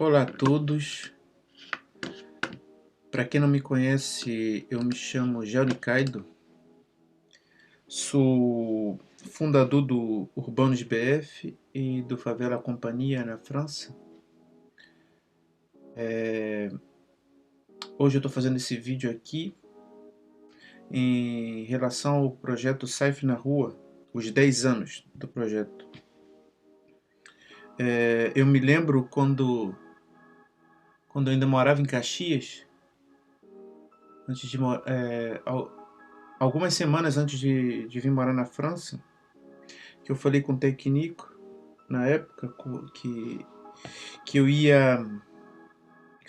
Olá a todos. Para quem não me conhece, eu me chamo Jauri Kaido. Sou fundador do Urbanos BF e do Favela Companhia na França. Hoje eu estou fazendo esse vídeo aqui em relação ao projeto Saif na Rua, os 10 anos do projeto. Eu me lembro quando eu ainda morava em Caxias, antes de algumas semanas antes de vir morar na França, que eu falei com o técnico na época que eu ia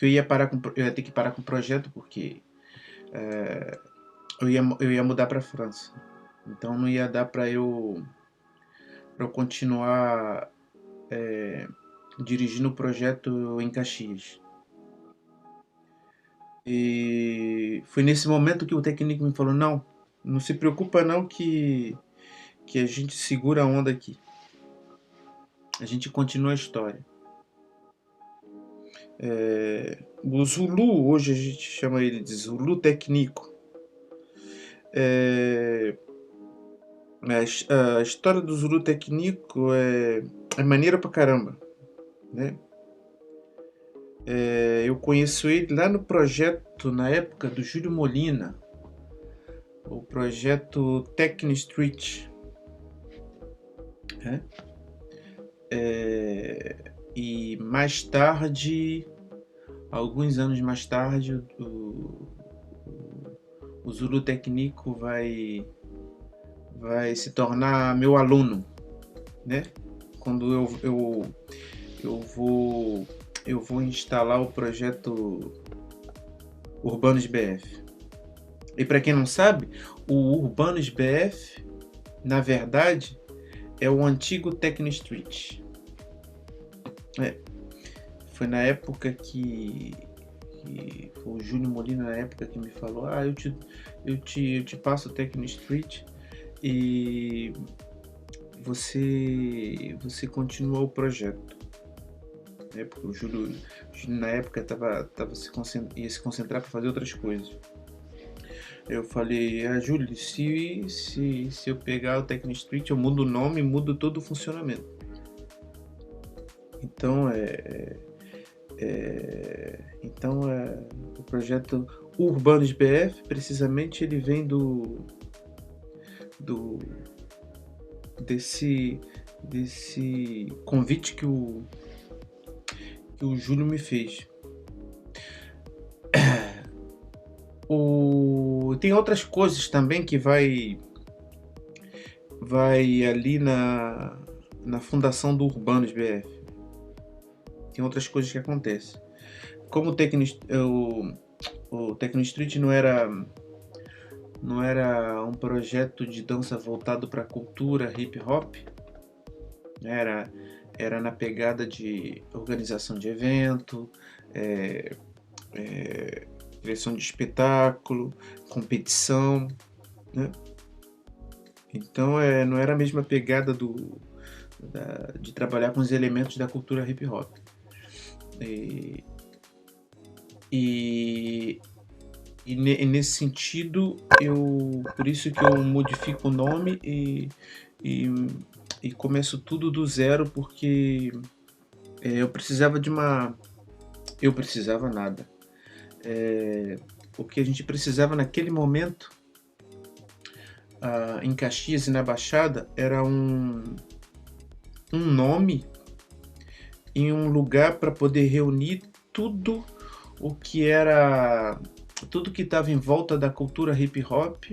eu ia ter que parar com o projeto porque eu ia mudar para França. Então não ia dar para eu continuar dirigindo o projeto em Caxias. E foi nesse momento que o técnico me falou: não se preocupa não que a gente segura a onda aqui. A gente continua a história. O Zulu, hoje a gente chama ele de Zulu Técnico. A história do Zulu Técnico é maneira pra caramba, né? Eu conheço ele lá no projeto, na época do Júlio Molina, o projeto Techno Street, né? E mais tarde, alguns anos mais tarde, o Zulu Técnico vai se tornar meu aluno, né? Quando eu vou instalar o projeto Urbanos BF. E para quem não sabe, o Urbanos BF, na verdade, é o antigo Techno Street. Foi na época que foi o Júnior Molina na época que me falou: eu te passo o Techno Street e você continua o projeto. Porque o Júlio na época ia se concentrar para fazer outras coisas. Eu falei: Júlio, se eu pegar o Techno Street, eu mudo o nome, mudo todo o funcionamento. Então o projeto Urbanos BF, precisamente, ele vem desse convite que o Júlio me fez. Tem outras coisas também que vai ali na fundação do Urbanos BF. Tem outras coisas que acontecem. Como o Techno Street não era um projeto de dança voltado para a cultura hip hop, era na pegada de organização de evento, direção de espetáculo, competição, né? Então não era a mesma pegada de trabalhar com os elementos da cultura hip hop. E nesse sentido, por isso que eu modifico o nome e começo tudo do zero, porque eu precisava nada. O que a gente precisava naquele momento, em Caxias e na Baixada, era um nome em um lugar para poder reunir tudo o que estava em volta da cultura hip hop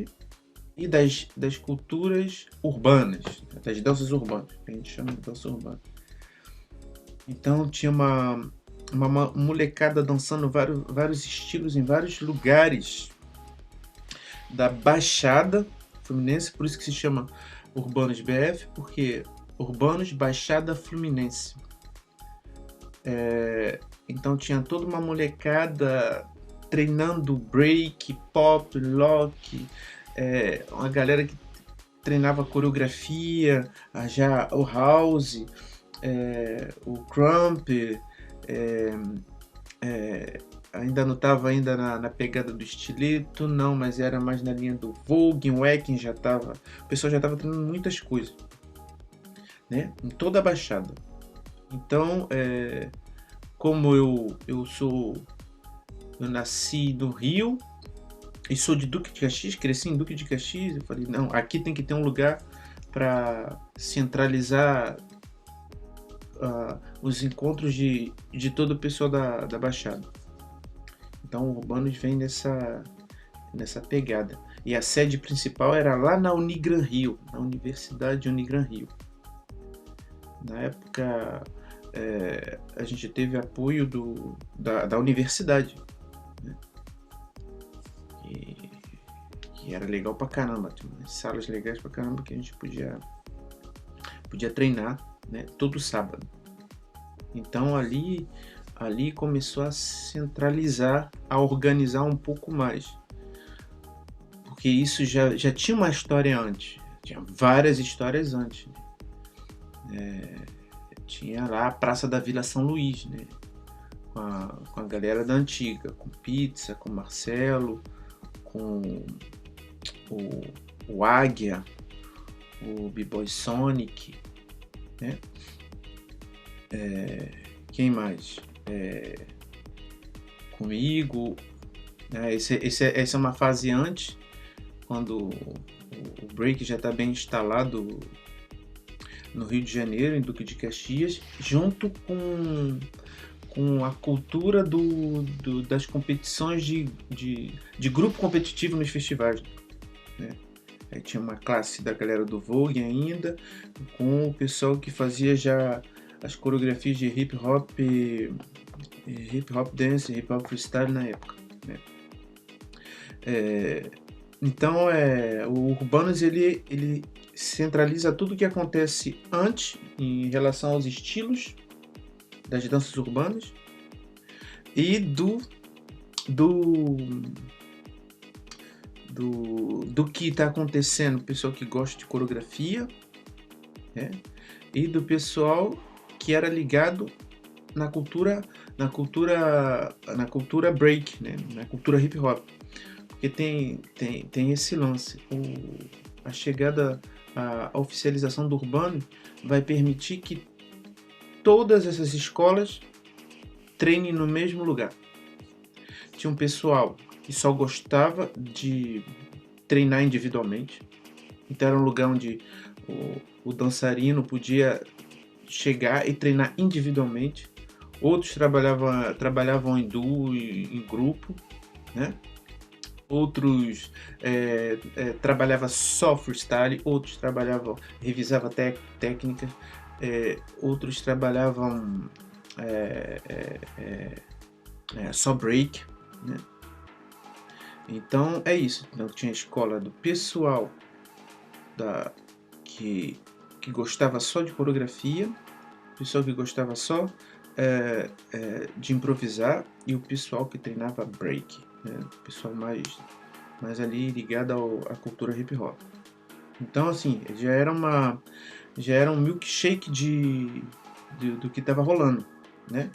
e das culturas urbanas, das danças urbanas, que a gente chama de dança urbana. Então tinha uma molecada dançando vários estilos em vários lugares da Baixada Fluminense, por isso que se chama Urbanos BF, porque Urbanos Baixada Fluminense. Então tinha toda uma molecada treinando break, pop, lock, uma galera que treinava coreografia, já o house, o crump, ainda não estava ainda na pegada do estileto, não, mas era mais na linha do voguing, wacking já estava, o pessoal já estava treinando muitas coisas, né? Em toda a Baixada. Então, como eu nasci no Rio e sou de Duque de Caxias, cresci em Duque de Caxias, eu falei, não, aqui tem que ter um lugar para centralizar os encontros de todo o pessoal da Baixada. Então o Urbanos vem nessa pegada. E a sede principal era lá na Unigran Rio, na Universidade Unigran Rio. Na época a gente teve apoio da universidade, né? E era legal pra caramba, tinha umas salas legais pra caramba que a gente podia treinar, né, todo sábado. Então ali começou a centralizar, a organizar um pouco mais. Porque isso já tinha uma história antes, tinha várias histórias antes. Tinha lá a Praça da Vila São Luís, né? Com a galera da antiga, com Pizza, com Marcelo, com o Águia, o B-Boy Sonic, né? Quem mais? Comigo, né? Essa é uma fase antes, quando o break já está bem instalado no Rio de Janeiro, em Duque de Caxias, junto com a cultura das competições de grupo competitivo nos festivais, né? Aí tinha uma classe da galera do Vogue ainda, com o pessoal que fazia já as coreografias de hip hop dance, hip hop freestyle na época, né? Então o Urbanos ele centraliza tudo o que acontece antes em relação aos estilos das danças urbanas e do que está acontecendo, o pessoal que gosta de coreografia, né? E do pessoal que era ligado na cultura break, né? Na cultura hip hop, porque tem esse lance, a chegada, a oficialização do urbano vai permitir que todas essas escolas treinem no mesmo lugar. Tinha um pessoal que só gostava de treinar individualmente, então era um lugar onde o dançarino podia chegar e treinar individualmente. Outros trabalhavam em duo, em grupo, né? Outros trabalhavam só freestyle, outros revisavam técnicas, outros trabalhavam só break, né? Então é isso. Então tinha a escola do pessoal que gostava só de coreografia, pessoal que gostava só de improvisar, e o pessoal que treinava break, né? O pessoal mais ali ligado à cultura hip hop. Então assim, já era um milkshake do que estava rolando, né?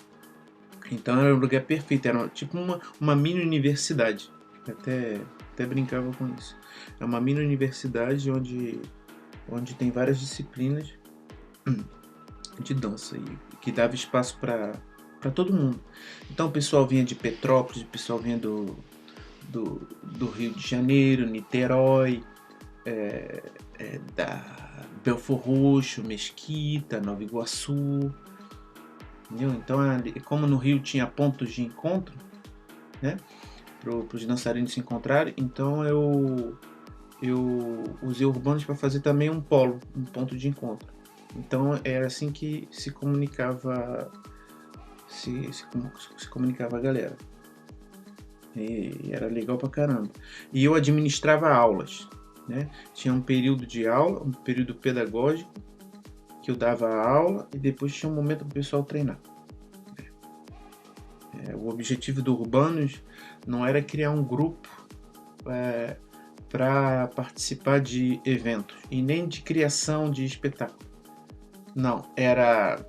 Então era um lugar perfeito, era tipo uma mini universidade. Até brincava com isso. É uma mini universidade onde tem várias disciplinas de dança e que dava espaço para todo mundo. Então o pessoal vinha de Petrópolis, o pessoal vinha do Rio de Janeiro, Niterói, da Belfor Roxo, Mesquita, Nova Iguaçu, entendeu? Então, como no Rio tinha pontos de encontro, né, para os dançarinos se encontrarem, então eu usei Urbanos para fazer também um ponto de encontro. Então era assim que se comunicava a galera. E era legal pra caramba. E eu administrava aulas, né? Tinha um período de aula, um período pedagógico, que eu dava a aula, e depois tinha um momento para o pessoal treinar. O objetivo do Urbanos não era criar um grupo para participar de eventos e nem de criação de espetáculo. Não, era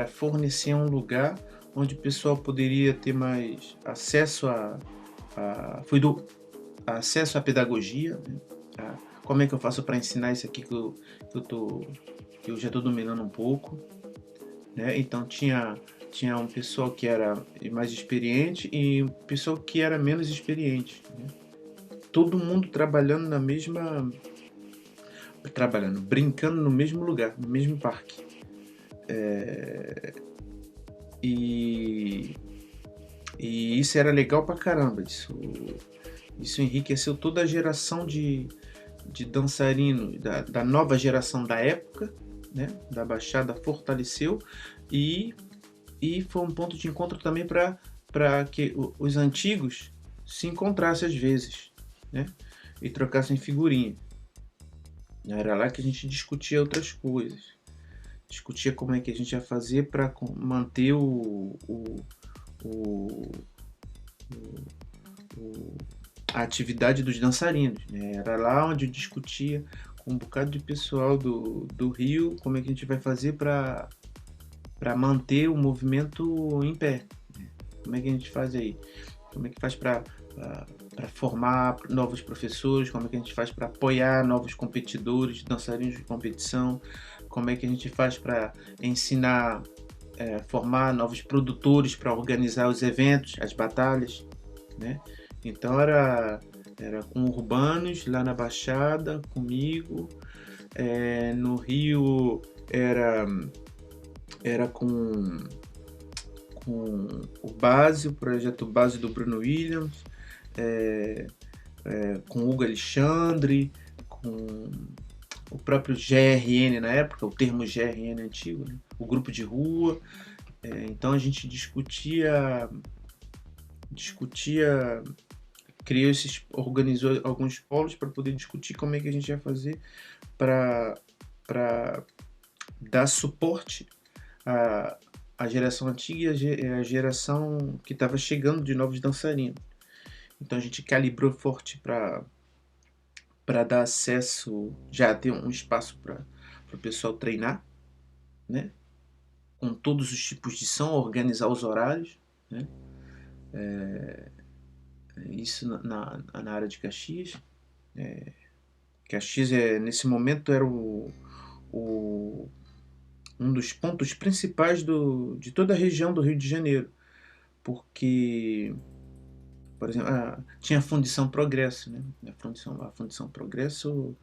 fornecer um lugar onde o pessoal poderia ter mais acesso acesso à pedagogia, né? Como é que eu faço para ensinar isso aqui que eu já estou dominando um pouco, né? Então tinha um pessoal que era mais experiente e um pessoal que era menos experiente, né? Todo mundo brincando no mesmo lugar, no mesmo parque. E, e isso era legal pra caramba. Isso enriqueceu toda a geração de dançarino, da nova geração da época, né? Da Baixada fortaleceu e, e foi um ponto de encontro também para que os antigos se encontrassem às vezes, né? E trocassem figurinha. Era lá que a gente discutia outras coisas. Discutia como é que a gente ia fazer para manter o, a atividade dos dançarinos, né? Era lá onde eu discutia com um bocado de pessoal do Rio como é que a gente vai fazer para manter o movimento em pé. Como é que a gente faz aí? Como é que faz para formar novos professores? Como é que a gente faz para apoiar novos competidores, dançarinos de competição? Como é que a gente faz para ensinar, formar novos produtores para organizar os eventos, as batalhas, né? Então era com urbanos lá na Baixada, comigo. No Rio era com o projeto base do Bruno Williams, com o Hugo Alexandre, com o próprio GRN na época, o termo GRN antigo, né? O grupo de rua. Então a gente discutia, organizou alguns polos para poder discutir como é que a gente ia fazer para dar suporte à geração antiga e à geração que estava chegando de novos dançarinos. Então a gente calibrou forte para dar acesso, já ter um espaço para o pessoal treinar, né? Com todos os tipos de som, organizar os horários, né? Isso na área de Caxias. Caxias, nesse momento, era um dos pontos principais de toda a região do Rio de Janeiro, porque, por exemplo, tinha a Fundição Progresso, né? A Fundição Progresso,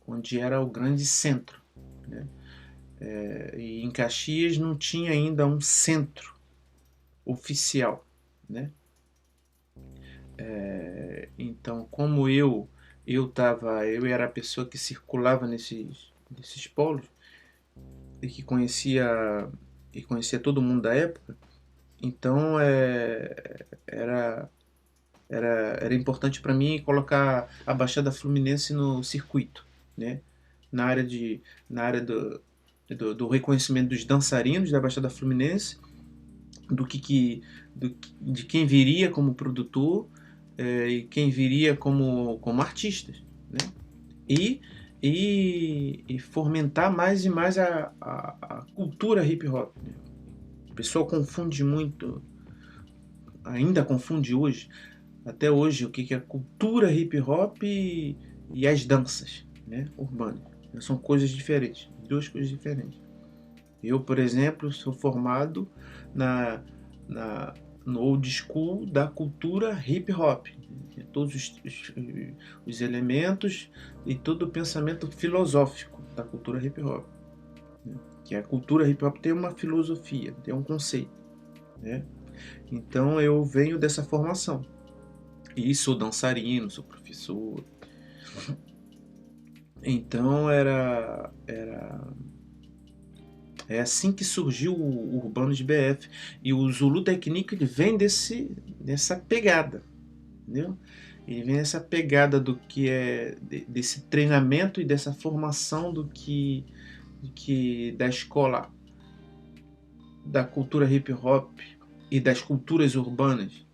onde era o grande centro, né? E em Caxias não tinha ainda um centro oficial, né? Então, como eu era a pessoa que circulava nesses polos e que conhecia todo mundo da época, então era importante para mim colocar a Baixada Fluminense no circuito, né? Na área do reconhecimento dos dançarinos da Baixada Fluminense, de quem viria como produtor, e quem viria como artistas, né? E, e fomentar mais e mais a cultura hip hop, né? O pessoal confunde muito, ainda confunde hoje, até hoje, o que é cultura hip hop e as danças, né, urbanas. São coisas diferentes, duas coisas diferentes. Eu, por exemplo, sou formado na, no old school da cultura hip hop. Todos os elementos e todo o pensamento filosófico da cultura hip hop. Né? Que a cultura hip hop tem uma filosofia, tem um conceito. Né? Então eu venho dessa formação. E sou dançarino, sou professor. Então é assim que surgiu o Urbanos BF. E o Zulu Technique ele vem dessa pegada, entendeu? Ele vem dessa pegada do que desse treinamento e dessa formação da escola da cultura hip hop e das culturas urbanas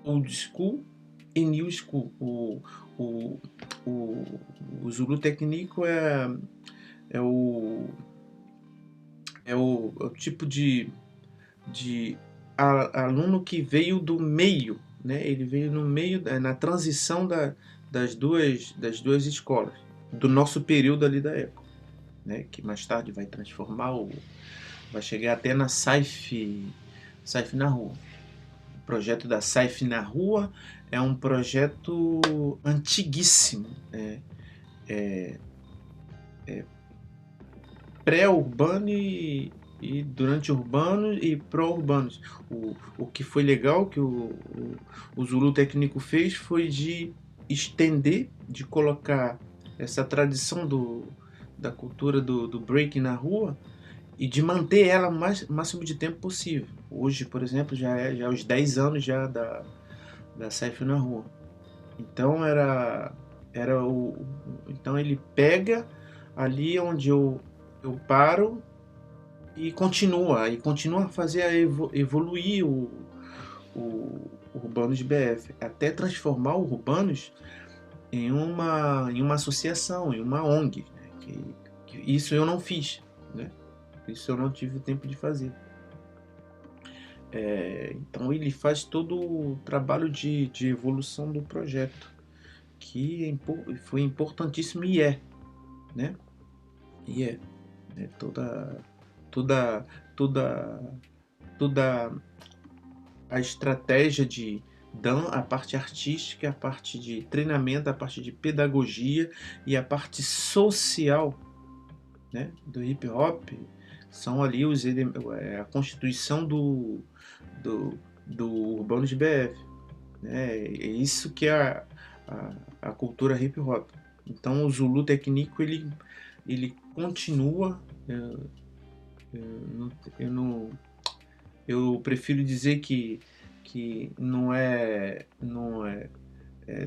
old school e new school. O, o Zulu Technique é o tipo de aluno que veio do meio, né? Ele veio no meio, na transição das duas escolas, do nosso período ali da época, né? Que mais tarde vai transformar, vai chegar até na Saif na Rua. O projeto da Saif na Rua é um projeto antiguíssimo, pré-urbano e durante urbano e pró-urbanos. O que foi legal que o Zulu Técnico fez foi de estender, de colocar essa tradição da cultura do break na rua e de manter ela o máximo de tempo possível. Hoje, por exemplo, já é os 10 anos já da Saif na Rua. Então então ele pega ali onde eu paro e continua a fazer evoluir o Urbanos BF, até transformar o Urbanos em uma associação, em uma ONG, né? Que isso eu não fiz, né? Isso eu não tive tempo de fazer. Então ele faz todo o trabalho de evolução do projeto, que foi importantíssimo e né? E né? Toda, toda, toda a estratégia a parte artística, a parte de treinamento, a parte de pedagogia e a parte social, né, do hip hop são ali a constituição do Urbanos BF, né? É isso que é a cultura hip hop. Então o Zulu Técnico ele continua. Eu não eu prefiro dizer que não é,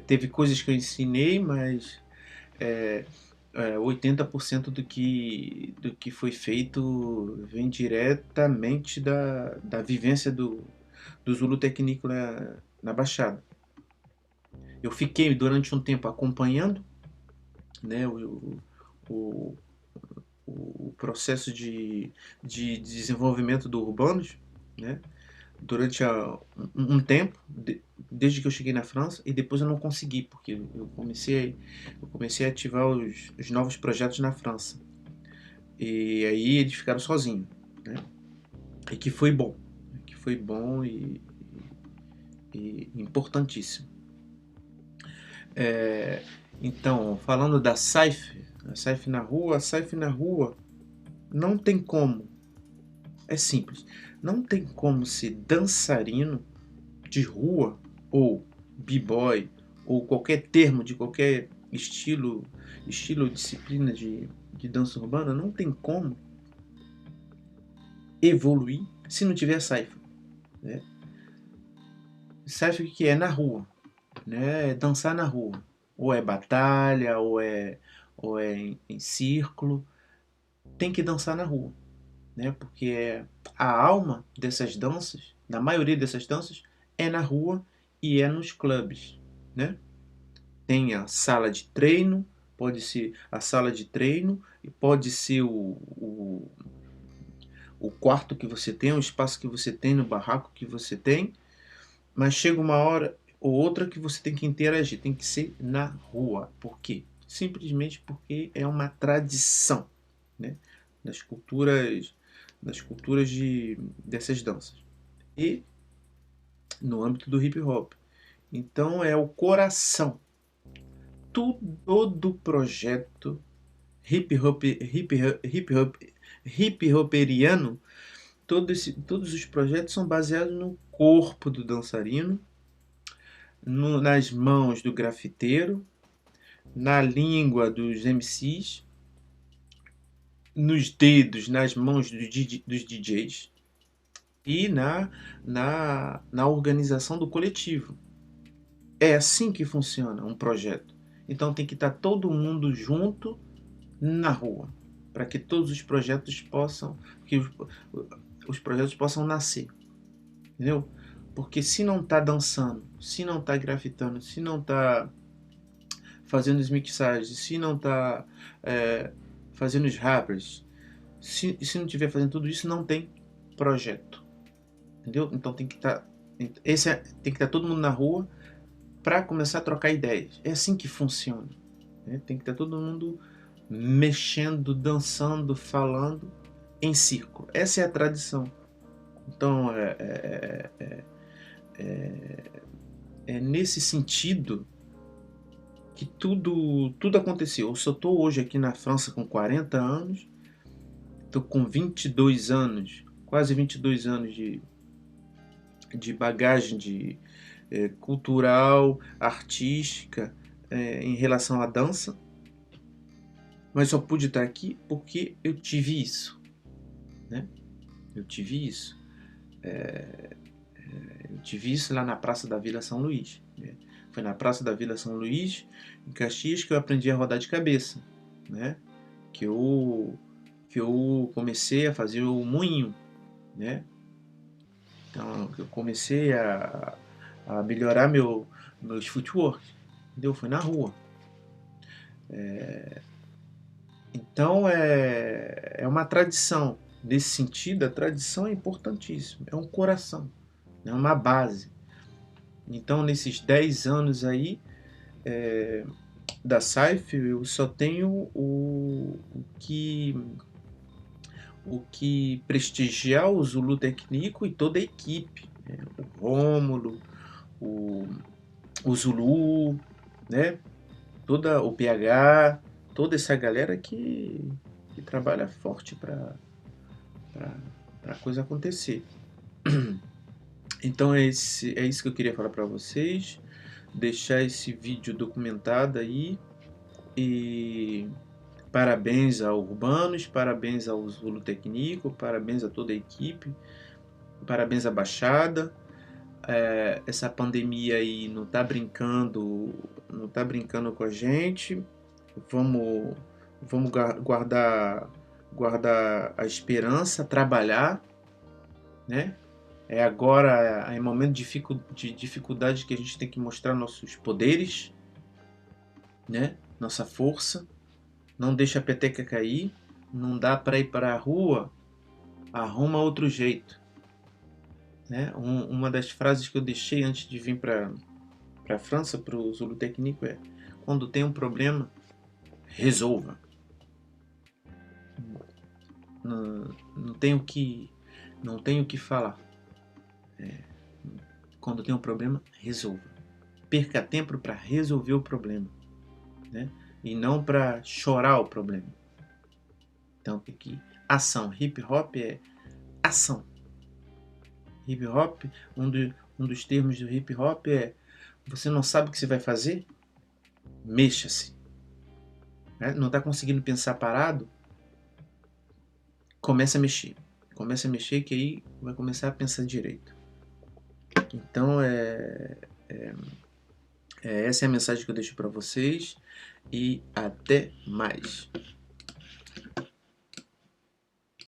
teve coisas que eu ensinei, mas 80% do que foi feito vem diretamente da vivência do Zulu Técnico na Baixada. Eu fiquei durante um tempo acompanhando, né, o, o processo de desenvolvimento do Urbanos, né, durante um tempo, desde que eu cheguei na França, e depois eu não consegui, porque eu comecei a ativar os novos projetos na França. E aí eles ficaram sozinhos, né? E que foi bom e importantíssimo. Então, falando da Saif, a Saif na rua não tem como, é simples, não tem como ser dançarino de rua ou b-boy ou qualquer termo de qualquer estilo ou disciplina de dança urbana, não tem como evoluir se não tiver Cypher, né? Cypher que é na rua, né? É dançar na rua, ou é batalha, ou é em círculo, tem que dançar na rua, né? Porque a alma dessas danças, na maioria dessas danças, é na rua e é nos clubes, né? Tem a sala de treino, pode ser a sala de treino, e pode ser o quarto que você tem, o espaço que você tem, no barraco que você tem, mas chega uma hora ou outra que você tem que interagir, tem que ser na rua. Por quê? Simplesmente porque é uma tradição, né? das culturas dessas danças. E no âmbito do hip hop. Então é o coração. Todo projeto hip hoperiano, todos os projetos são baseados no corpo do dançarino, nas mãos do grafiteiro, na língua dos MCs, nos dedos, nas mãos dos DJs e na organização do coletivo. É assim que funciona um projeto. Então tem que estar todo mundo junto na rua, para que todos os projetos possam nascer, entendeu? Porque se não está dançando, se não está grafitando, se não está fazendo as mixagens, se não está fazendo os rappers, se não estiver fazendo tudo isso, não tem projeto, entendeu? Então tem que estar, tem que estar todo mundo na rua para começar a trocar ideias. É assim que funciona, né? Tem que estar todo mundo mexendo, dançando, falando em círculo. Essa é a tradição. Então é nesse sentido que tudo aconteceu. Eu só estou hoje aqui na França com 40 anos, estou com 22 anos, quase 22 anos de bagagem cultural, artística, em relação à dança, mas só pude estar aqui porque eu tive isso, né? Eu tive isso. Eu tive isso lá na Praça da Vila São Luís, né? Foi na Praça da Vila São Luís, em Caxias, que eu aprendi a rodar de cabeça, né? Que eu comecei a fazer o moinho, né? Então, eu comecei a melhorar meus footwork, entendeu? Foi na rua. Então, é uma tradição. Nesse sentido, a tradição é importantíssima. É um coração, é uma base. Então, nesses 10 anos aí da SAIF, eu só tenho o que prestigiar o Zulu Técnico e toda a equipe, né? O Rômulo, o, o Zulu, né? Toda o PH, toda essa galera que trabalha forte para a coisa acontecer. Então é isso que eu queria falar para vocês, deixar esse vídeo documentado aí, e parabéns ao Urbanos, parabéns ao Zulu Técnico, parabéns a toda a equipe, parabéns à Baixada. Essa pandemia aí não tá brincando com a gente. Vamos guardar a esperança, trabalhar, né? Agora é momento de dificuldade que a gente tem que mostrar nossos poderes, né? Nossa força. Não deixa a peteca cair. Não dá para ir para a rua, arruma outro jeito, né? Uma das frases que eu deixei antes de vir para a França, para o Zulu Técnico, é: quando tem um problema, resolva. Não tenho o que falar. Quando tem um problema, resolva. Perca tempo para resolver o problema, né? E não para chorar o problema. Então tem que ação. Hip hop é ação. Hip hop, um dos termos do hip hop é: você não sabe o que você vai fazer? Mexa-se. Né? Não está conseguindo pensar parado? Comece a mexer. Comece a mexer, que aí vai começar a pensar direito. Então essa é a mensagem que eu deixo para vocês, e até mais.